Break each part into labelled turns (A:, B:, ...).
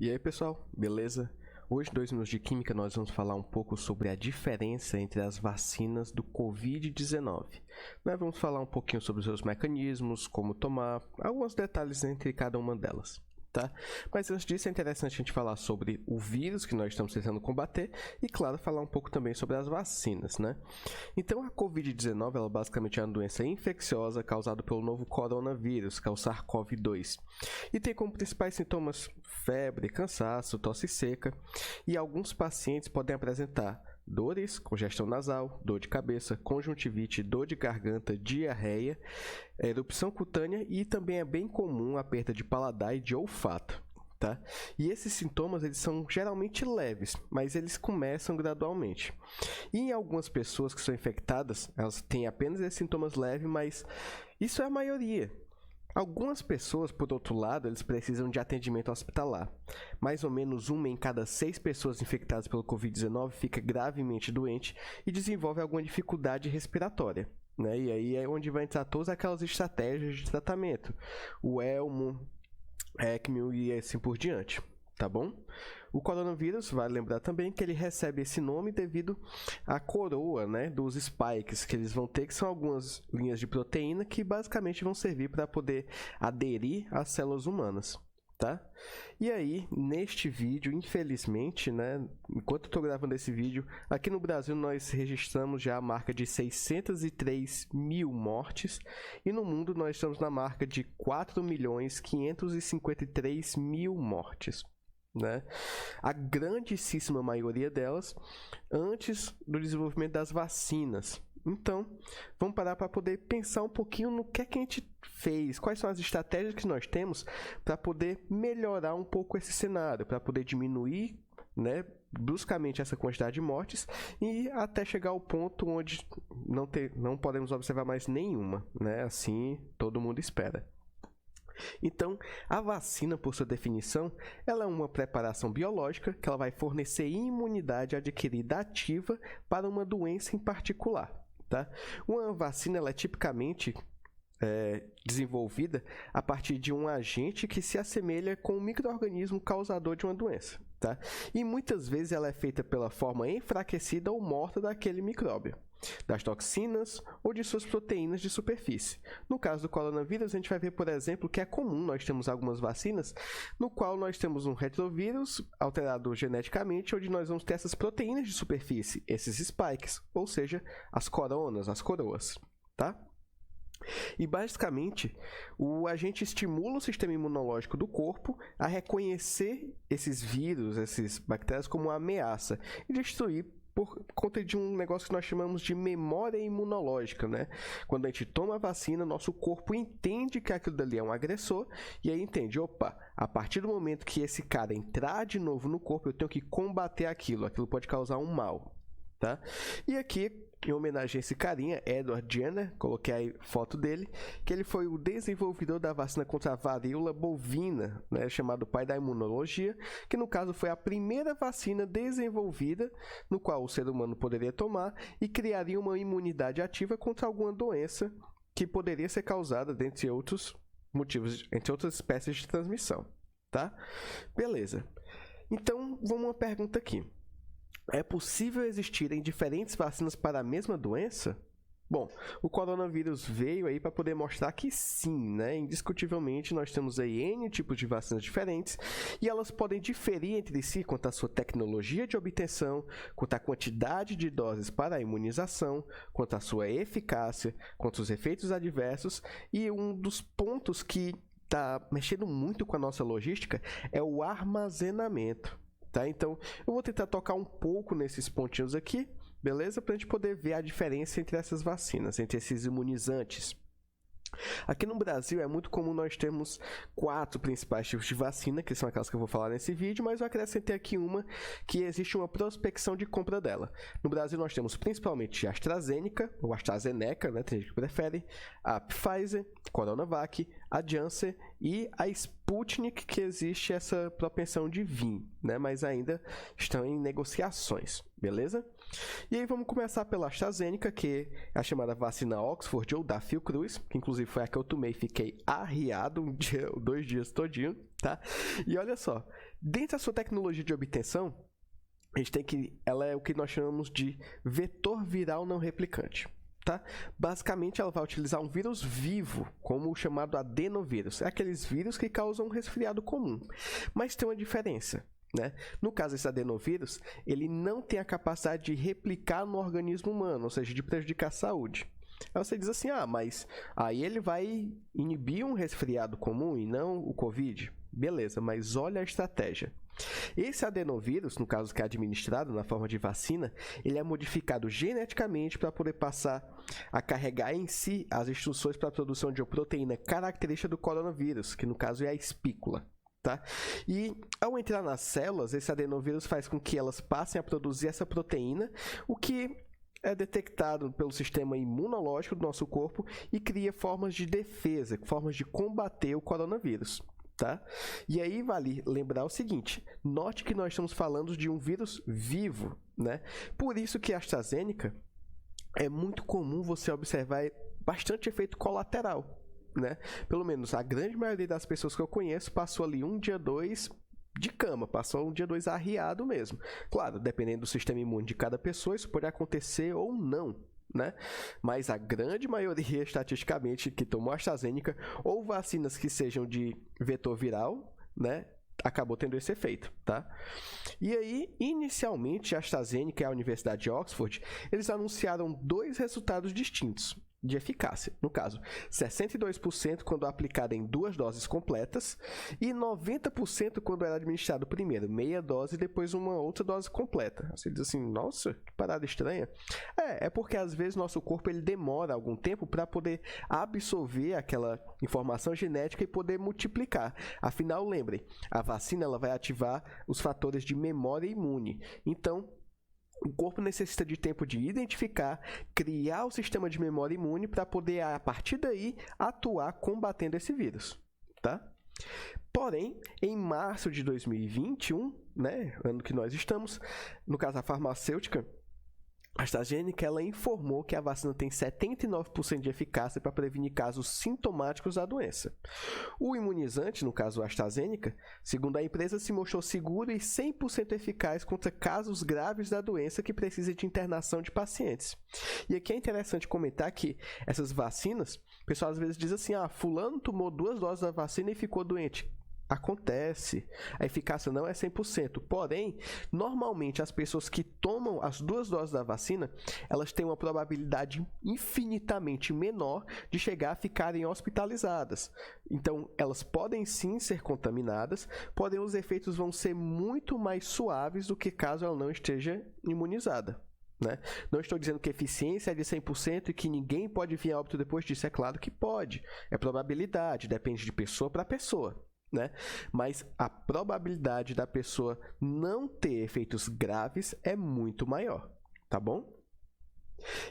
A: E aí pessoal, beleza? Hoje, 2 minutos de química, nós vamos falar um pouco sobre a diferença entre as vacinas do Covid-19. Nós vamos falar um pouquinho sobre os seus mecanismos, como tomar, alguns detalhes entre cada uma delas. Tá? Mas antes disso é interessante a gente falar sobre o vírus que nós estamos tentando combater e, claro, falar um pouco também sobre as vacinas, né? Então, a Covid-19 ela basicamente é uma doença infecciosa causada pelo novo coronavírus, que é o SARS-CoV-2. E tem como principais sintomas febre, cansaço, tosse seca, e alguns pacientes podem apresentar dores, congestão nasal, dor de cabeça, conjuntivite, dor de garganta, diarreia, erupção cutânea e também é bem comum a perda de paladar e de olfato. Tá? E esses sintomas eles são geralmente leves, mas eles começam gradualmente. E em algumas pessoas que são infectadas, elas têm apenas esses sintomas leves, mas isso é a maioria. Algumas pessoas, por outro lado, eles precisam de atendimento hospitalar. Mais ou menos 1 em cada 6 pessoas infectadas pelo Covid-19 fica gravemente doente e desenvolve alguma dificuldade respiratória. Né? E aí é onde vai entrar todas aquelas estratégias de tratamento. O ELMO, ECMO e assim por diante. Tá bom? O coronavírus, vale lembrar também que ele recebe esse nome devido à coroa, né, dos spikes que eles vão ter, que são algumas linhas de proteína que basicamente vão servir para poder aderir às células humanas. Tá? E aí, neste vídeo, infelizmente, né, enquanto eu estou gravando esse vídeo, aqui no Brasil nós registramos já a marca de 603 mil mortes e no mundo nós estamos na marca de 4.553.000 mortes. Né? A grandíssima maioria delas antes do desenvolvimento das vacinas. Então, vamos parar para poder pensar um pouquinho no que é que a gente fez, quais são as estratégias que nós temos para poder melhorar um pouco esse cenário, para poder diminuir, né, bruscamente essa quantidade de mortes e até chegar ao ponto onde não podemos observar mais nenhuma, né? Assim todo mundo espera. Então, a vacina, por sua definição, ela é uma preparação biológica que ela vai fornecer imunidade adquirida ativa para uma doença em particular. Tá? Uma vacina ela é tipicamente desenvolvida a partir de um agente que se assemelha com um micro-organismo causador de uma doença. Tá? E muitas vezes ela é feita pela forma enfraquecida ou morta daquele micróbio, das toxinas ou de suas proteínas de superfície. No caso do coronavírus, a gente vai ver, por exemplo, que é comum nós temos algumas vacinas no qual nós temos um retrovírus alterado geneticamente, onde nós vamos ter essas proteínas de superfície, esses spikes, ou seja, as coronas, as coroas. Tá? E basicamente, o agente estimula o sistema imunológico do corpo a reconhecer esses vírus, essas bactérias como uma ameaça e destruir por conta de um negócio que nós chamamos de memória imunológica, né? Quando a gente toma a vacina, nosso corpo entende que aquilo dali é um agressor e aí entende, opa, a partir do momento que esse cara entrar de novo no corpo, eu tenho que combater aquilo pode causar um mal. Tá? E aqui, em homenagem a esse carinha, Edward Jenner, coloquei aí foto dele, que ele foi o desenvolvedor da vacina contra a varíola bovina, né, chamado pai da imunologia, que no caso foi a primeira vacina desenvolvida no qual o ser humano poderia tomar e criaria uma imunidade ativa contra alguma doença que poderia ser causada, dentre outros motivos, entre outras espécies de transmissão. Tá? Beleza. Então, vamos uma pergunta aqui. É possível existirem diferentes vacinas para a mesma doença? Bom, o coronavírus veio aí para poder mostrar que sim, né? Indiscutivelmente nós temos aí N tipos de vacinas diferentes e elas podem diferir entre si quanto à sua tecnologia de obtenção, quanto à quantidade de doses para a imunização, quanto à sua eficácia, quanto aos efeitos adversos e um dos pontos que está mexendo muito com a nossa logística é o armazenamento. Tá? Então, eu vou tentar tocar um pouco nesses pontinhos aqui, beleza? Para a gente poder ver a diferença entre essas vacinas, entre esses imunizantes. Aqui no Brasil é muito comum nós termos 4 principais tipos de vacina, que são aquelas que eu vou falar nesse vídeo, mas eu acrescentei aqui uma que existe uma prospecção de compra dela. No Brasil nós temos principalmente a AstraZeneca, ou AstraZeneca, né, tem gente que prefere, a Pfizer, Coronavac, a Janssen e a Sputnik, que existe essa propensão de vir, né? Mas ainda estão em negociações, beleza? E aí vamos começar pela AstraZeneca, que é a chamada vacina Oxford ou da Fiocruz, que inclusive foi a que eu tomei e fiquei arriado 2 dias todinho, tá? E olha só, dentro da sua tecnologia de obtenção, a gente tem que, ela é o que nós chamamos de vetor viral não replicante. Tá? Basicamente, ela vai utilizar um vírus vivo, como o chamado adenovírus. É aqueles vírus que causam um resfriado comum. Mas tem uma diferença, né? No caso desse adenovírus, ele não tem a capacidade de replicar no organismo humano, ou seja, de prejudicar a saúde. Aí você diz assim, mas aí ele vai inibir um resfriado comum e não o Covid? Beleza, mas olha a estratégia. Esse adenovírus, no caso que é administrado na forma de vacina, ele é modificado geneticamente para poder passar a carregar em si as instruções para a produção de uma proteína característica do coronavírus, que no caso é a espícula. Tá? E ao entrar nas células, esse adenovírus faz com que elas passem a produzir essa proteína, o que é detectado pelo sistema imunológico do nosso corpo e cria formas de defesa, formas de combater o coronavírus. Tá? E aí vale lembrar o seguinte, note que nós estamos falando de um vírus vivo, né? Por isso que a AstraZeneca é muito comum você observar bastante efeito colateral, né? Pelo menos a grande maioria das pessoas que eu conheço passou ali 1 dia, 2 de cama, passou 1 dia, 2 arriado mesmo. Claro, dependendo do sistema imune de cada pessoa, isso pode acontecer ou não, né? Mas a grande maioria, estatisticamente, que tomou AstraZeneca ou vacinas que sejam de vetor viral, né, acabou tendo esse efeito, tá? E aí, inicialmente, a AstraZeneca e a Universidade de Oxford, eles anunciaram 2 resultados distintos de eficácia. No caso, 62% quando aplicada em 2 doses completas e 90% quando era administrado primeiro meia dose e depois uma outra dose completa. Você diz assim, nossa, que parada estranha. É porque às vezes nosso corpo ele demora algum tempo para poder absorver aquela informação genética e poder multiplicar. Afinal, lembrem, a vacina ela vai ativar os fatores de memória imune. Então, o corpo necessita de tempo de identificar, criar o sistema de memória imune para poder, a partir daí, atuar combatendo esse vírus, tá? Porém, em março de 2021, né, ano que nós estamos, no caso a farmacêutica, a AstraZeneca ela informou que a vacina tem 79% de eficácia para prevenir casos sintomáticos da doença. O imunizante, no caso a AstraZeneca, segundo a empresa, se mostrou seguro e 100% eficaz contra casos graves da doença que precisam de internação de pacientes. E aqui é interessante comentar que essas vacinas, o pessoal às vezes diz assim, fulano tomou 2 doses da vacina e ficou doente. Acontece, a eficácia não é 100%, porém, normalmente as pessoas que tomam as 2 doses da vacina, elas têm uma probabilidade infinitamente menor de chegar a ficarem hospitalizadas. Então, elas podem sim ser contaminadas, porém os efeitos vão ser muito mais suaves do que caso ela não esteja imunizada. Né? Não estou dizendo que a eficiência é de 100% e que ninguém pode vir a óbito depois disso, é claro que pode, é probabilidade, depende de pessoa para pessoa. Né? Mas a probabilidade da pessoa não ter efeitos graves é muito maior, tá bom?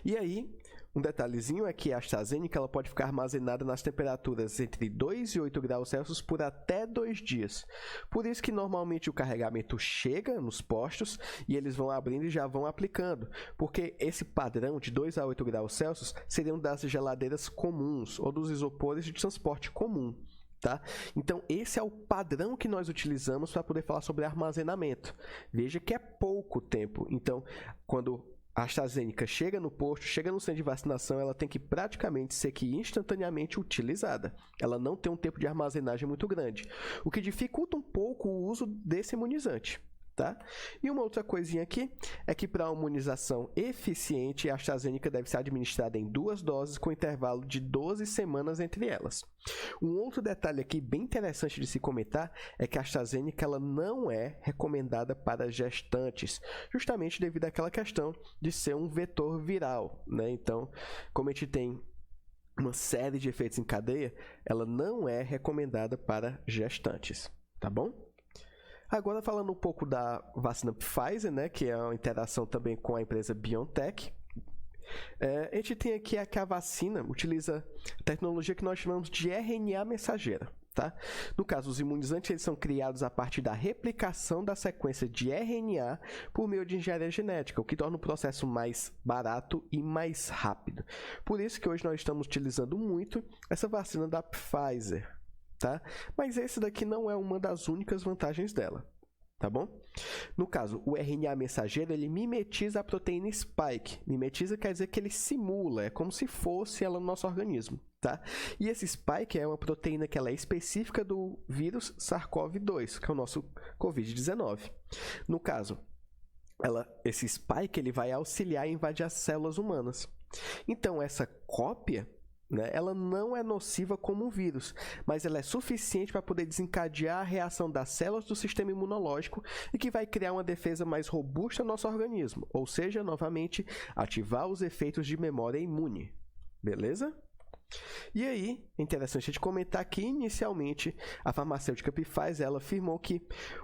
A: E aí, um detalhezinho é que a AstraZeneca ela pode ficar armazenada nas temperaturas entre 2 e 8 graus Celsius por até 2 dias. Por isso que normalmente o carregamento chega nos postos e eles vão abrindo e já vão aplicando. Porque esse padrão de 2 a 8 graus Celsius seriam das geladeiras comuns ou dos isopores de transporte comum. Tá? Então, esse é o padrão que nós utilizamos para poder falar sobre armazenamento. Veja que é pouco tempo. Então, quando a AstraZeneca chega no posto, chega no centro de vacinação, ela tem que praticamente ser que instantaneamente utilizada. Ela não tem um tempo de armazenagem muito grande, o que dificulta um pouco o uso desse imunizante. Tá? E uma outra coisinha aqui é que para a imunização eficiente, a AstraZeneca deve ser administrada em 2 doses com intervalo de 12 semanas entre elas. Um outro detalhe aqui bem interessante de se comentar é que a AstraZeneca ela não é recomendada para gestantes, justamente devido àquela questão de ser um vetor viral, né? Então, como a gente tem uma série de efeitos em cadeia, ela não é recomendada para gestantes, tá bom? Agora falando um pouco da vacina Pfizer, né, que é uma interação também com a empresa BioNTech. A gente tem aqui que a vacina utiliza a tecnologia que nós chamamos de RNA mensageira. Tá? No caso, os imunizantes eles são criados a partir da replicação da sequência de RNA por meio de engenharia genética, o que torna o processo mais barato e mais rápido. Por isso que hoje nós estamos utilizando muito essa vacina da Pfizer. Tá? Mas esse daqui não é uma das únicas vantagens dela. Tá bom? No caso, o RNA mensageiro, ele mimetiza a proteína spike. Mimetiza quer dizer que ele simula, é como se fosse ela no nosso organismo, tá? E esse spike é uma proteína que ela é específica do vírus SARS-CoV-2, que é o nosso COVID-19. No caso, esse spike ele vai auxiliar a invadir as células humanas. Então, essa cópia, né, ela não é nociva como um vírus, mas ela é suficiente para poder desencadear a reação das células do sistema imunológico e que vai criar uma defesa mais robusta no nosso organismo, ou seja, novamente, ativar os efeitos de memória imune. Beleza? E aí, é interessante a gente comentar que, inicialmente, a farmacêutica Pfizer ela firmou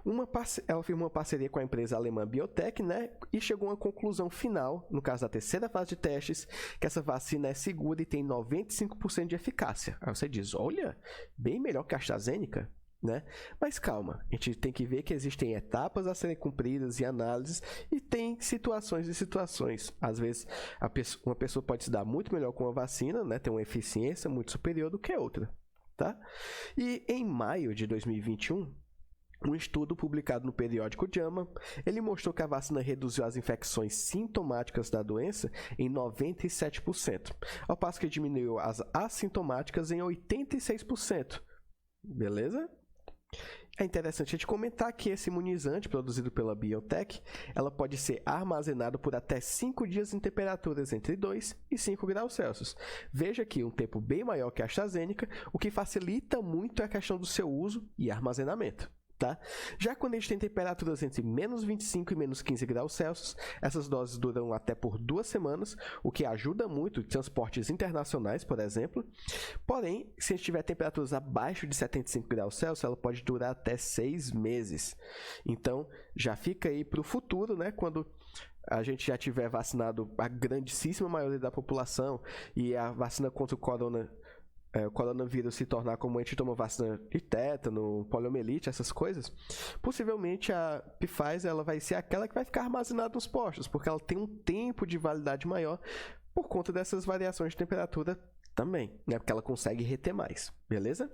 A: uma parceria com a empresa alemã Biotech, né, e chegou a uma conclusão final, no caso da terceira fase de testes, que essa vacina é segura e tem 95% de eficácia. Aí você diz, olha, bem melhor que a AstraZeneca, né? Mas calma, a gente tem que ver que existem etapas a serem cumpridas e análises e tem situações e situações. Às vezes, uma pessoa pode se dar muito melhor com uma vacina, né? Ter uma eficiência muito superior do que outra, tá? E em maio de 2021, um estudo publicado no periódico JAMA, ele mostrou que a vacina reduziu as infecções sintomáticas da doença em 97%, ao passo que diminuiu as assintomáticas em 86%. Beleza? É interessante a gente comentar que esse imunizante produzido pela Biotech, ela pode ser armazenado por até 5 dias em temperaturas entre 2 e 5 graus Celsius. Veja aqui, um tempo bem maior que a AstraZeneca, o que facilita muito a questão do seu uso e armazenamento. Tá? Já quando a gente tem temperaturas entre menos 25 e menos 15 graus Celsius, essas doses duram até por 2 semanas, o que ajuda muito em transportes internacionais, por exemplo. Porém, se a gente tiver temperaturas abaixo de 75 graus Celsius, ela pode durar até 6 meses. Então, já fica aí para o futuro, né? Quando a gente já tiver vacinado a grandíssima maioria da população e a vacina contra o coronavírus se tornar como a gente toma vacina de tétano, poliomielite, essas coisas, possivelmente a Pfizer ela vai ser aquela que vai ficar armazenada nos postos, porque ela tem um tempo de validade maior por conta dessas variações de temperatura também, né? Porque ela consegue reter mais, beleza?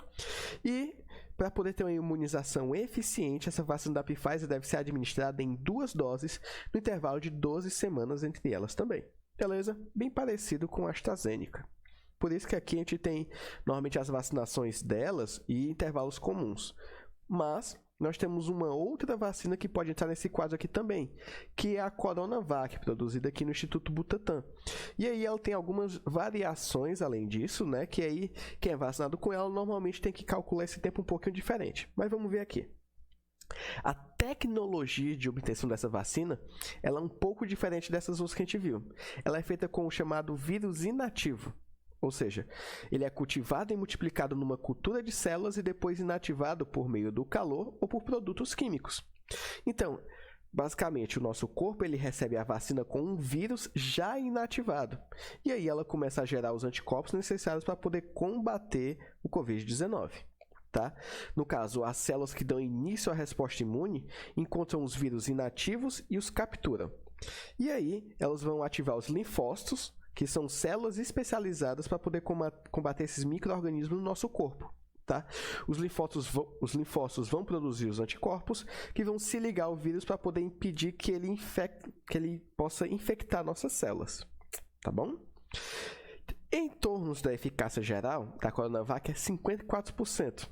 A: E para poder ter uma imunização eficiente, essa vacina da Pfizer deve ser administrada em 2 doses no intervalo de 12 semanas entre elas também, beleza? Bem parecido com a AstraZeneca. Por isso que aqui a gente tem, normalmente, as vacinações delas e intervalos comuns. Mas nós temos uma outra vacina que pode entrar nesse quadro aqui também, que é a Coronavac, produzida aqui no Instituto Butantan. E aí ela tem algumas variações além disso, né? Que aí quem é vacinado com ela normalmente tem que calcular esse tempo um pouquinho diferente. Mas vamos ver aqui. A tecnologia de obtenção dessa vacina ela é um pouco diferente dessas outras que a gente viu. Ela é feita com o chamado vírus inativo. Ou seja, ele é cultivado e multiplicado numa cultura de células e depois inativado por meio do calor ou por produtos químicos. Então, basicamente, o nosso corpo ele recebe a vacina com um vírus já inativado. E aí ela começa a gerar os anticorpos necessários para poder combater o Covid-19. Tá? No caso, as células que dão início à resposta imune encontram os vírus inativos e os capturam. E aí, elas vão ativar os linfócitos, que são células especializadas para poder combater esses micro-organismos no nosso corpo. Tá? Os linfócitos vão produzir os anticorpos que vão se ligar ao vírus para poder impedir que ele possa infectar nossas células. Tá bom? Em torno da eficácia geral da Coronavac é 54%.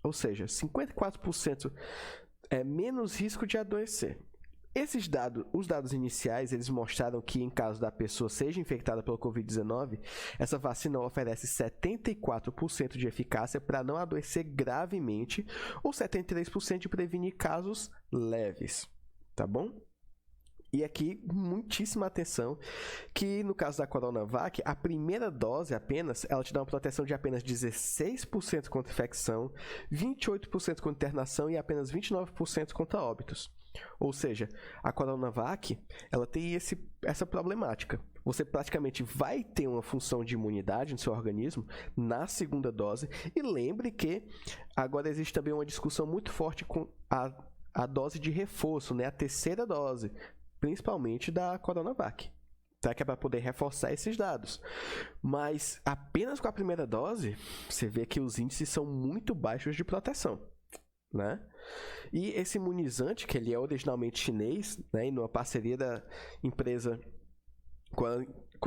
A: Ou seja, 54% é menos risco de adoecer. Os dados iniciais, eles mostraram que em caso da pessoa seja infectada pelo Covid-19, essa vacina oferece 74% de eficácia para não adoecer gravemente ou 73% de prevenir casos leves, tá bom? E aqui, muitíssima atenção, que no caso da Coronavac, a primeira dose apenas, ela te dá uma proteção de apenas 16% contra infecção, 28% contra internação e apenas 29% contra óbitos. Ou seja, a Coronavac, ela tem essa problemática. você praticamente vai ter uma função de imunidade no seu organismo na segunda dose. E lembre que agora existe também uma discussão muito forte com a dose de reforço, né? A terceira dose, principalmente da Coronavac, tá? Que é para poder reforçar esses dados. Mas apenas com a primeira dose, você vê que os índices são muito baixos de proteção, né? E esse imunizante, que ele é originalmente chinês, né? E numa parceria da empresa com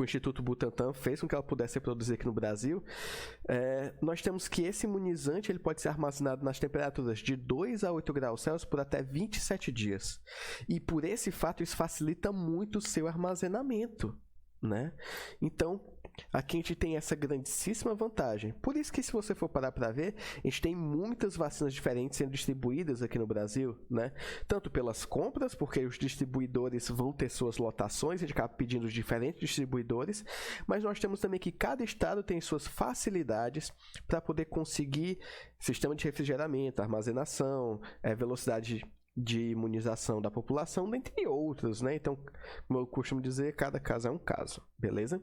A: o Instituto Butantan, fez com que ela pudesse ser produzida aqui no Brasil, nós temos que esse imunizante ele pode ser armazenado nas temperaturas de 2 a 8 graus Celsius por até 27 dias. E por esse fato, isso facilita muito o seu armazenamento, né? Então, aqui a gente tem essa grandíssima vantagem. Por isso que, se você for parar para ver, a gente tem muitas vacinas diferentes sendo distribuídas aqui no Brasil, né? Tanto pelas compras, porque os distribuidores vão ter suas lotações, a gente acaba pedindo os diferentes distribuidores, mas nós temos também que cada estado tem suas facilidades para poder conseguir sistema de refrigeramento, armazenação, velocidade de imunização da população, dentre outros, né? Então, como eu costumo dizer, cada caso é um caso, beleza?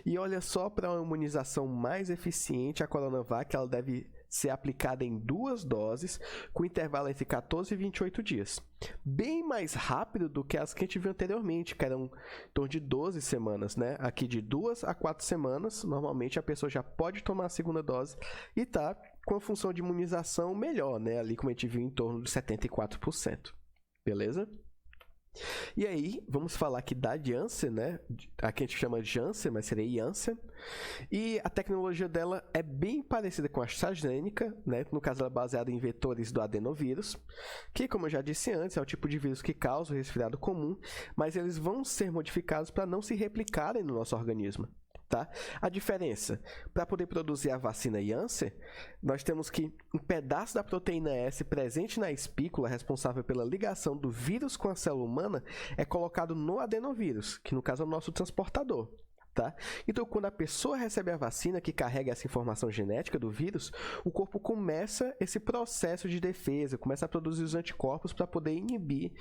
A: E olha só, para uma imunização mais eficiente, a Coronavac ela deve ser aplicada em 2 doses, com intervalo entre 14 e 28 dias. Bem mais rápido do que as que a gente viu anteriormente, que eram em torno de 12 semanas, né? Aqui de 2 a 4 semanas, normalmente a pessoa já pode tomar a segunda dose e tá com a função de imunização melhor, né? Ali, como a gente viu, em torno de 74%. Beleza? E aí, vamos falar aqui da Janssen, né? Aqui a gente chama de Janssen, mas seria Janssen. E a tecnologia dela é bem parecida com a AstraZeneca, né? No caso, ela é baseada em vetores do adenovírus, que, como eu já disse antes, é o tipo de vírus que causa o resfriado comum, mas eles vão ser modificados para não se replicarem no nosso organismo. Tá? A diferença, para poder produzir a vacina Janssen, nós temos que um pedaço da proteína S presente na espícula, responsável pela ligação do vírus com a célula humana, é colocado no adenovírus, que no caso é o nosso transportador. Tá? Então, quando a pessoa recebe a vacina que carrega essa informação genética do vírus, o corpo começa esse processo de defesa, começa a produzir os anticorpos para poder inibir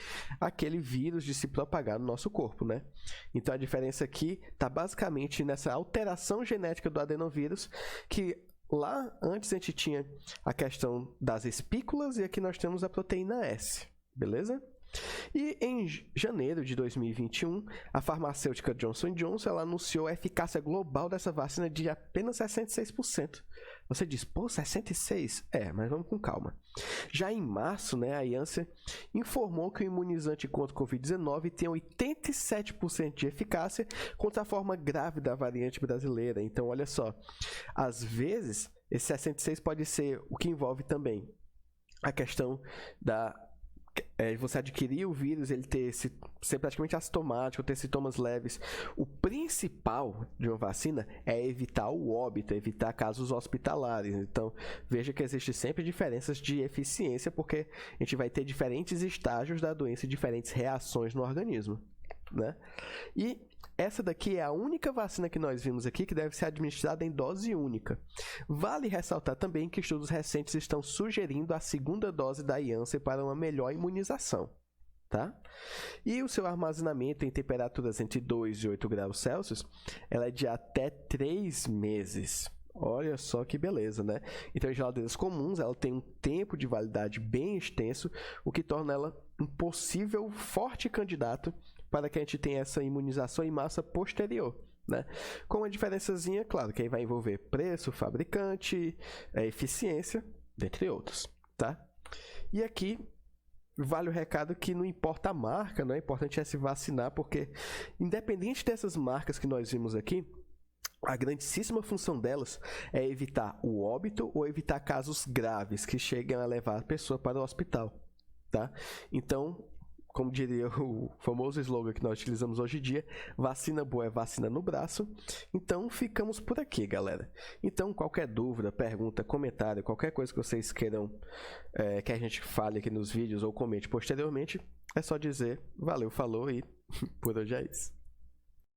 A: aquele vírus de se propagar no nosso corpo, né? Então, a diferença aqui está basicamente nessa alteração genética do adenovírus, que lá antes a gente tinha a questão das espículas e aqui nós temos a proteína S, beleza? E em janeiro de 2021, a farmacêutica Johnson & Johnson ela anunciou a eficácia global dessa vacina de apenas 66%. Você diz, pô, 66%? Mas vamos com calma. Já em março, né, a Janssen informou que o imunizante contra o Covid-19 tem 87% de eficácia contra a forma grave da variante brasileira. Então, olha só, às vezes, esse 66% pode ser o que envolve também a questão da você adquirir o vírus, ele ser praticamente assintomático, ter sintomas leves. O principal de uma vacina é evitar o óbito, evitar casos hospitalares. Então, veja que existem sempre diferenças de eficiência, porque a gente vai ter diferentes estágios da doença e diferentes reações no organismo, né? E essa daqui é a única vacina que nós vimos aqui que deve ser administrada em dose única. Vale ressaltar também que estudos recentes estão sugerindo a segunda dose da Janssen para uma melhor imunização, tá? E o seu armazenamento em temperaturas entre 2 e 8 graus Celsius, ela é de até 3 meses. Olha só que beleza, né? Então, em geladeiras comuns, ela tem um tempo de validade bem extenso, o que torna ela um possível forte candidato para que a gente tenha essa imunização em massa posterior, né? Com uma diferençazinha, claro, que aí vai envolver preço, fabricante, eficiência, dentre outros, tá? E aqui vale o recado que não importa a marca, não é importante se vacinar, porque independente dessas marcas que nós vimos aqui, a grandíssima função delas é evitar o óbito ou evitar casos graves que cheguem a levar a pessoa para o hospital, tá? Então, como diria o famoso slogan que nós utilizamos hoje em dia, vacina boa é vacina no braço. Então, ficamos por aqui, galera. Então, qualquer dúvida, pergunta, comentário, qualquer coisa que vocês queiram que a gente fale aqui nos vídeos ou comente posteriormente, é só dizer valeu, falou e por hoje é isso.